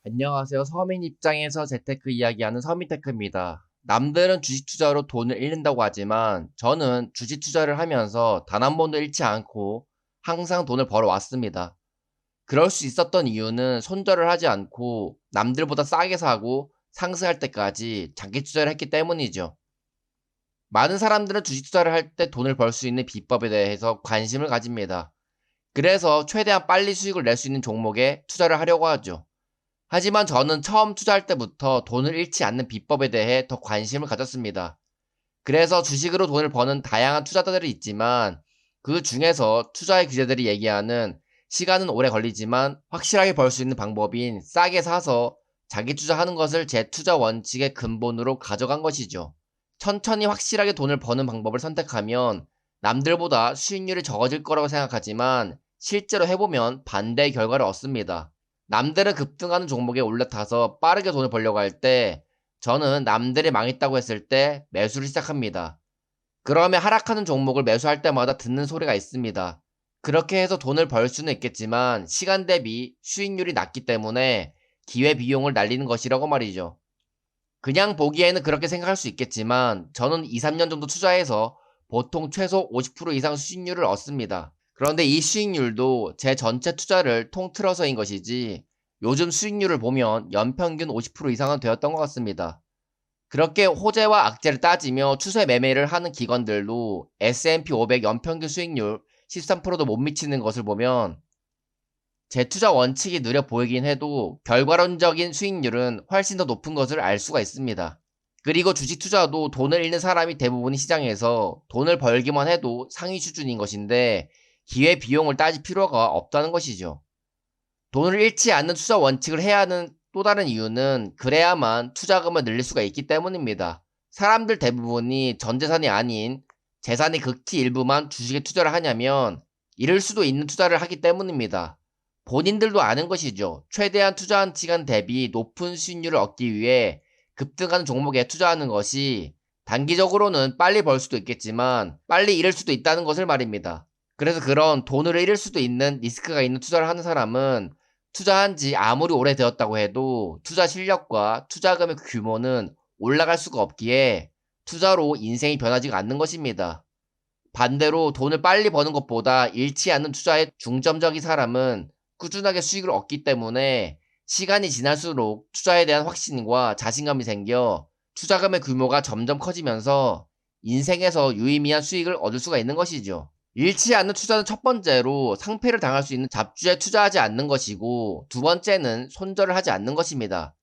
안녕하세요. 서민 입장에서 재테크 이야기하는 서민테크입니다. 남들은 주식 투자로 돈을 잃는다고 하지만 저는 주식 투자를 하면서 단 한 번도 잃지 않고 항상 돈을 벌어왔습니다. 그럴 수 있었던 이유는 손절을 하지 않고 남들보다 싸게 사고 상승할 때까지 장기 투자를 했기 때문이죠. 많은 사람들은 주식 투자를 할 때 돈을 벌 수 있는 비법에 대해서 관심을 가집니다. 그래서 최대한 빨리 수익을 낼 수 있는 종목에 투자를 하려고 하죠. 하지만 저는 처음 투자할 때부터 돈을 잃지 않는 비법에 대해 더 관심을 가졌습니다. 그래서 주식으로 돈을 버는 다양한 투자자들이 있지만 그 중에서 투자의 규제들이 얘기하는 시간은 오래 걸리지만 확실하게 벌 수 있는 방법인 싸게 사서 자기 투자하는 것을 제 투자 원칙의 근본으로 가져간 것이죠. 천천히 확실하게 돈을 버는 방법을 선택하면 남들보다 수익률이 적어질 거라고 생각하지만 실제로 해보면 반대의 결과를 얻습니다. 남들은 급등하는 종목에 올라타서 빠르게 돈을 벌려고 할 때 저는 남들이 망했다고 했을 때 매수를 시작합니다. 그러면 하락하는 종목을 매수할 때마다 듣는 소리가 있습니다. 그렇게 해서 돈을 벌 수는 있겠지만 시간 대비 수익률이 낮기 때문에 기회비용을 날리는 것이라고 말이죠. 그냥 보기에는 그렇게 생각할 수 있겠지만 저는 2, 3년 정도 투자해서 보통 최소 50% 이상 수익률을 얻습니다. 그런데 이 수익률도 제 전체 투자를 통틀어서인 것이지 요즘 수익률을 보면 연평균 50% 이상은 되었던 것 같습니다. 그렇게 호재와 악재를 따지며 추세 매매를 하는 기관들도 S&P 500 연평균 수익률 13%도 못 미치는 것을 보면 제 투자 원칙이 느려 보이긴 해도 결과론적인 수익률은 훨씬 더 높은 것을 알 수가 있습니다. 그리고 주식 투자도 돈을 잃는 사람이 대부분이 시장에서 돈을 벌기만 해도 상위 수준인 것인데 기회 비용을 따질 필요가 없다는 것이죠. 돈을 잃지 않는 투자 원칙을 해야 하는 또 다른 이유는 그래야만 투자금을 늘릴 수가 있기 때문입니다. 사람들 대부분이 전 재산이 아닌 재산의 극히 일부만 주식에 투자를 하냐면 잃을 수도 있는 투자를 하기 때문입니다. 본인들도 아는 것이죠. 최대한 투자한 시간 대비 높은 수익률을 얻기 위해 급등하는 종목에 투자하는 것이 단기적으로는 빨리 벌 수도 있겠지만 빨리 잃을 수도 있다는 것을 말입니다. 그래서 그런 돈을 잃을 수도 있는 리스크가 있는 투자를 하는 사람은 투자한 지 아무리 오래되었다고 해도 투자 실력과 투자금의 규모는 올라갈 수가 없기에 투자로 인생이 변하지가 않는 것입니다. 반대로 돈을 빨리 버는 것보다 잃지 않는 투자에 중점적인 사람은 꾸준하게 수익을 얻기 때문에 시간이 지날수록 투자에 대한 확신과 자신감이 생겨 투자금의 규모가 점점 커지면서 인생에서 유의미한 수익을 얻을 수가 있는 것이죠. 잃지 않는 투자는 첫 번째로 상패를 당할 수 있는 잡주에 투자하지 않는 것이고 두 번째는 손절을 하지 않는 것입니다.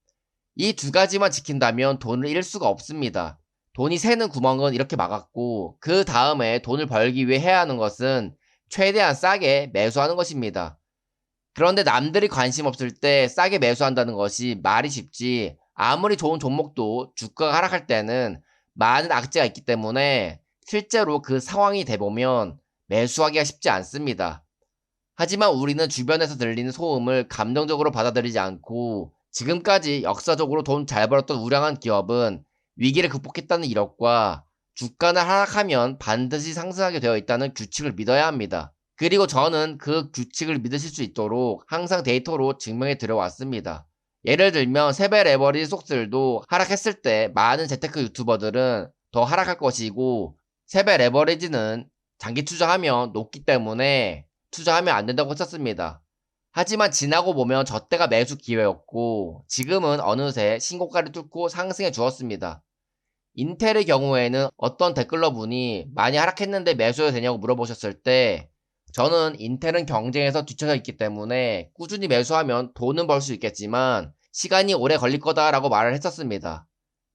이 두 가지만 지킨다면 돈을 잃을 수가 없습니다. 돈이 새는 구멍은 이렇게 막았고 그 다음에 돈을 벌기 위해 해야 하는 것은 최대한 싸게 매수하는 것입니다. 그런데 남들이 관심 없을 때 싸게 매수한다는 것이 말이 쉽지 아무리 좋은 종목도 주가가 하락할 때는 많은 악재가 있기 때문에 실제로 그 상황이 돼보면 매수하기가 쉽지 않습니다. 하지만 우리는 주변에서 들리는 소음을 감정적으로 받아들이지 않고 지금까지 역사적으로 돈 잘 벌었던 우량한 기업은 위기를 극복했다는 이력과 주가는 하락하면 반드시 상승하게 되어 있다는 규칙을 믿어야 합니다. 그리고 저는 그 규칙을 믿으실 수 있도록 항상 데이터로 증명해 드려왔습니다. 예를 들면 세배 레버리지 속들도 하락했을 때 많은 재테크 유튜버들은 더 하락할 것이고 세배 레버리지는 장기 투자하면 높기 때문에 투자하면 안 된다고 했었습니다. 하지만 지나고 보면 저 때가 매수 기회였고 지금은 어느새 신고가를 뚫고 상승해 주었습니다. 인텔의 경우에는 어떤 댓글러 분이 많이 하락했는데 매수해도 되냐고 물어보셨을 때 저는 인텔은 경쟁에서 뒤처져 있기 때문에 꾸준히 매수하면 돈은 벌 수 있겠지만 시간이 오래 걸릴 거다라고 말을 했었습니다.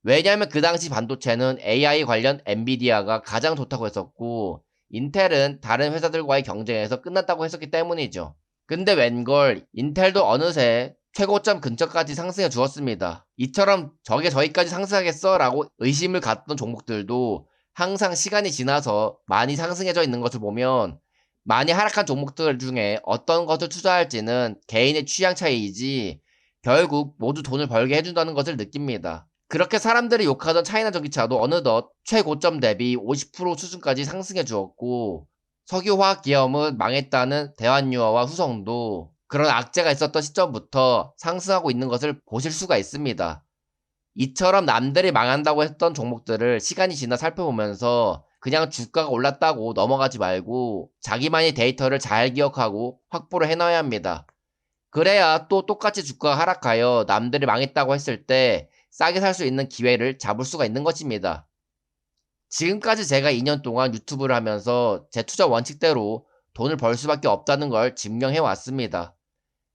왜냐하면 그 당시 반도체는 AI 관련 엔비디아가 가장 좋다고 했었고 인텔은 다른 회사들과의 경쟁에서 끝났다고 했었기 때문이죠. 근데 웬걸 인텔도 어느새 최고점 근처까지 상승해 주었습니다. 이처럼 저게 저기까지 상승하겠어? 라고 의심을 갖던 종목들도 항상 시간이 지나서 많이 상승해져 있는 것을 보면 많이 하락한 종목들 중에 어떤 것을 투자할지는 개인의 취향 차이이지 결국 모두 돈을 벌게 해준다는 것을 느낍니다. 그렇게 사람들이 욕하던 차이나 전기차도 어느덧 최고점 대비 50% 수준까지 상승해 주었고 석유화학 기업은 망했다는 대환유화와 후성도 그런 악재가 있었던 시점부터 상승하고 있는 것을 보실 수가 있습니다. 이처럼 남들이 망한다고 했던 종목들을 시간이 지나 살펴보면서 그냥 주가가 올랐다고 넘어가지 말고 자기만의 데이터를 잘 기억하고 확보를 해놔야 합니다. 그래야 또 똑같이 주가가 하락하여 남들이 망했다고 했을 때 싸게 살 수 있는 기회를 잡을 수가 있는 것입니다. 지금까지 제가 2년 동안 유튜브를 하면서 제 투자 원칙대로 돈을 벌 수밖에 없다는 걸 증명해 왔습니다.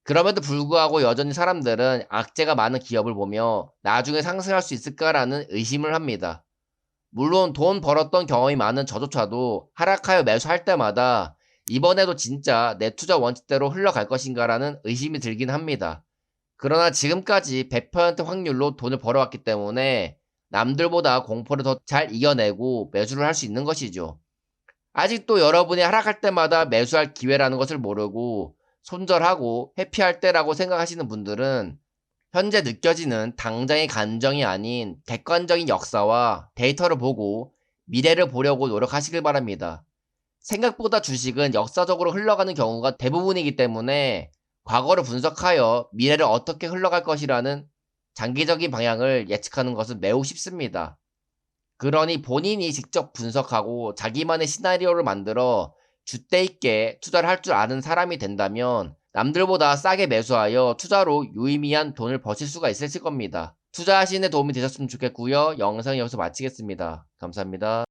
그럼에도 불구하고 여전히 사람들은 악재가 많은 기업을 보며 나중에 상승할 수 있을까라는 의심을 합니다. 물론 돈 벌었던 경험이 많은 저조차도 하락하여 매수할 때마다 이번에도 진짜 내 투자 원칙대로 흘러갈 것인가라는 의심이 들긴 합니다. 그러나 지금까지 100% 확률로 돈을 벌어왔기 때문에 남들보다 공포를 더 잘 이겨내고 매수를 할 수 있는 것이죠. 아직도 여러분이 하락할 때마다 매수할 기회라는 것을 모르고 손절하고 회피할 때라고 생각하시는 분들은 현재 느껴지는 당장의 감정이 아닌 객관적인 역사와 데이터를 보고 미래를 보려고 노력하시길 바랍니다. 생각보다 주식은 역사적으로 흘러가는 경우가 대부분이기 때문에 과거를 분석하여 미래를 어떻게 흘러갈 것이라는 장기적인 방향을 예측하는 것은 매우 쉽습니다. 그러니 본인이 직접 분석하고 자기만의 시나리오를 만들어 줏대 있게 투자를 할 줄 아는 사람이 된다면 남들보다 싸게 매수하여 투자로 유의미한 돈을 버실 수가 있으실 겁니다. 투자하시는 데 도움이 되셨으면 좋겠고요. 영상 여기서 마치겠습니다. 감사합니다.